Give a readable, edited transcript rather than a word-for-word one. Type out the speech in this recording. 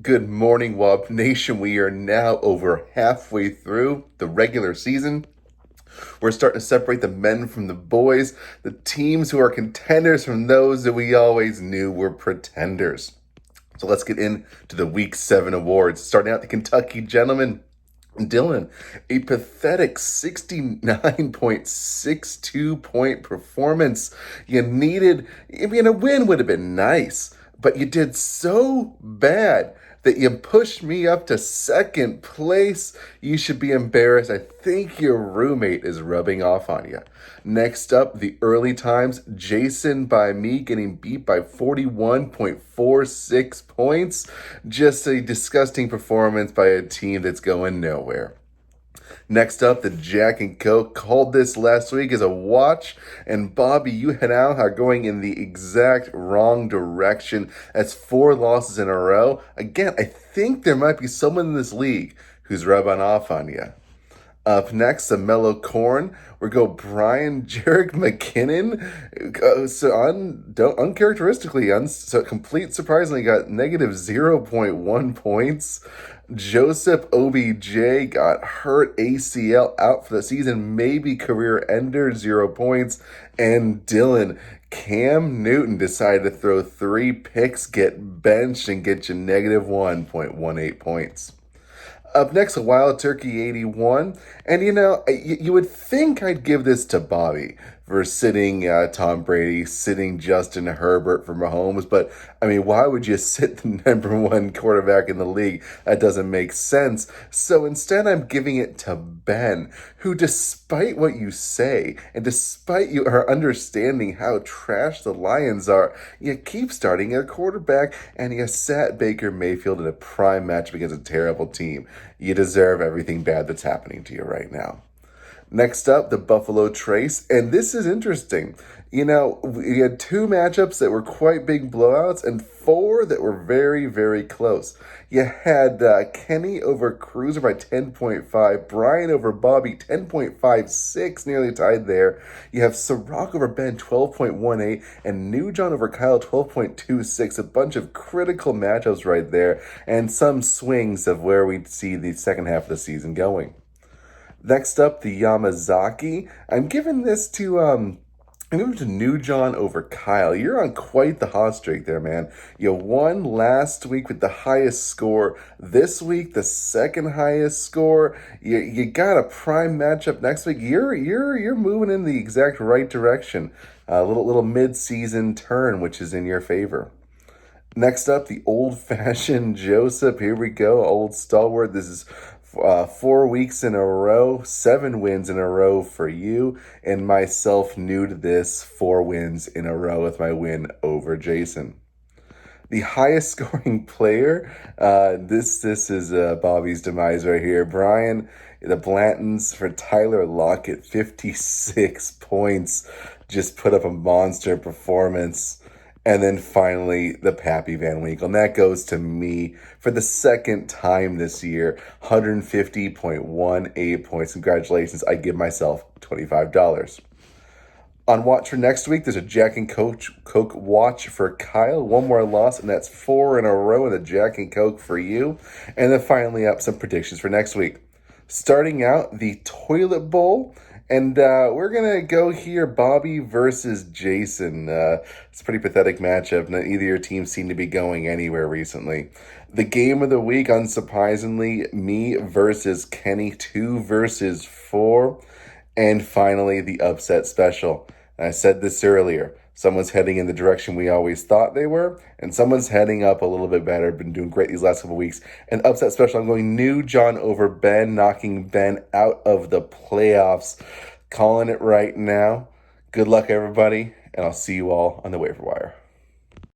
Good morning, Wub Nation. We are now over halfway through the regular season. We're starting to separate the men from the boys, the teams who are contenders from those that we always knew were pretenders. So let's get into the Week 7 awards. Starting out the Kentucky Gentlemen. Dylan, a pathetic 69.62 point performance. You needed, a win would have been nice, but you did so bad that you pushed me up to second place. You should be embarrassed. I think your roommate is rubbing off on you. Next up, the early times. Jason by me getting beat by 41.46 points. Just a disgusting performance by a team that's going nowhere. Next up, the Jack and Coke called this last week as a watch, and Bobby, you and Al are going in the exact wrong direction. That's 4 losses in a row. Again, I think there might be someone in this league who's rubbing off on you. Up next, the Mellow Corn. We go Brian Jarek McKinnon. Uncharacteristically, complete surprisingly, got negative 0.1 points. Joseph OBJ got hurt ACL, out for the season, maybe career ender, 0 points. And Dylan, Cam Newton decided to throw 3 picks, get benched, and get you negative 1.18 points. Up next, a Wild Turkey 81. And you would think I'd give this to Bobby for sitting Tom Brady, sitting Justin Herbert for Mahomes. But, why would you sit the number 1 quarterback in the league? That doesn't make sense. So instead, I'm giving it to Ben, who, despite what you say, and despite your understanding how trash the Lions are, you keep starting a quarterback, and you sat Baker Mayfield in a prime matchup against a terrible team. You deserve everything bad that's happening to you right now. Next up, the Buffalo Trace, and this is interesting. We had 2 matchups that were quite big blowouts and 4 that were very, very close. You had Kenny over Cruiser by 10.5, Brian over Bobby 10.56, nearly tied there. You have Ciroc over Ben 12.18, and New John over Kyle 12.26. A bunch of critical matchups right there, and some swings of where we see the second half of the season going. Next up, the Yamazaki. I'm giving to New John over Kyle. You're on quite the hot streak there, man. You won last week with the highest score. This week, the second highest score. You got a prime matchup next week. You're moving in the exact right direction. A little mid-season turn, which is in your favor. Next up, the old-fashioned Joseph. Here we go, old stalwart. This is 4 weeks in a row, 7 wins in a row for you, and myself new to this, 4 wins in a row with my win over Jason. The highest scoring player, this is Bobby's demise right here. Brian, the Blantons for Tyler Lockett, 56 points, just put up a monster performance. And then finally, the Pappy Van Winkle. And that goes to me for the second time this year, 150.18 points. Congratulations. I give myself $25. On watch for next week, there's a Jack and Coke watch for Kyle. 1 more loss, and that's 4 in a row in the Jack and Coke for you. And then finally up, some predictions for next week. Starting out, the Toilet Bowl. And we're going to go here, Bobby versus Jason. It's a pretty pathetic matchup. Not either of your teams seem to be going anywhere recently. The game of the week, unsurprisingly, me versus Kenny, 2 versus 4. And finally, the upset special. I said this earlier. Someone's heading in the direction we always thought they were, and someone's heading up a little bit better. Been doing great these last couple weeks. And upset special, I'm going New John over Ben, knocking Ben out of the playoffs. Calling it right now. Good luck, everybody, and I'll see you all on the waiver wire.